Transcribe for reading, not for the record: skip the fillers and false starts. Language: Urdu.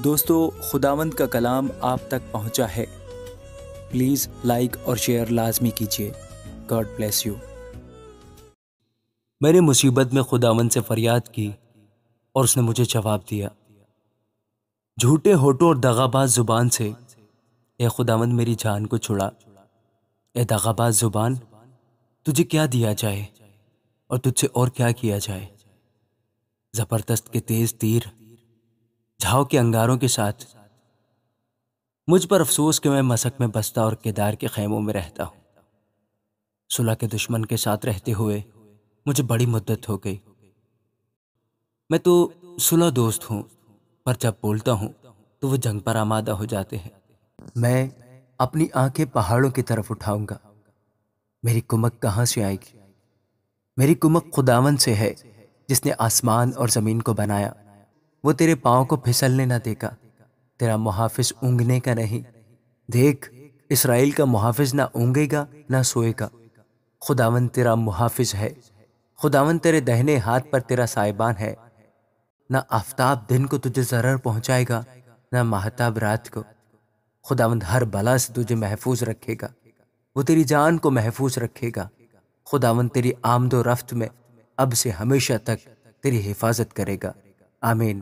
دوستو، خداوند کا کلام آپ تک پہنچا ہے۔ پلیز لائک اور شیئر لازمی کیجیے۔ God bless you. میں نے مصیبت میں خداوند سے فریاد کی اور اس نے مجھے جواب دیا۔ جھوٹے ہونٹوں اور دغاباز زبان سے اے خداوند میری جان کو چھڑا۔ اے دغاباز زبان، تجھے کیا دیا جائے اور تجھ سے اور کیا کیا جائے؟ زبردست کے تیز تیر، جھاؤ کے انگاروں کے ساتھ۔ مجھ پر افسوس کہ میں مسک میں بستہ اور کیدار کے خیموں میں رہتا ہوں۔ صلح کے دشمن کے ساتھ رہتے ہوئے مجھے بڑی مدت ہو گئی۔ میں تو صلح دوست ہوں، پر جب بولتا ہوں تو وہ جنگ پر آمادہ ہو جاتے ہیں۔ میں اپنی آنکھیں پہاڑوں کی طرف اٹھاؤں گا۔ میری کمک کہاں سے آئے گی؟ میری کمک خداوند سے ہے جس نے آسمان اور زمین کو بنایا۔ وہ تیرے پاؤں کو پھسلنے نہ دے گا، تیرا محافظ اونگنے کا نہیں۔ دیکھ، اسرائیل کا محافظ نہ اونگے گا نہ سوئے گا۔ خداوند تیرا محافظ ہے، خداوند تیرے دہنے ہاتھ پر تیرا سائبان ہے۔ نہ آفتاب دن کو تجھے ضرر پہنچائے گا، نہ ماہتاب رات کو۔ خداوند ہر بلا سے تجھے محفوظ رکھے گا، وہ تیری جان کو محفوظ رکھے گا۔ خداوند تیری آمد و رفت میں اب سے ہمیشہ تک تیری حفاظت کرے گا۔ آمین۔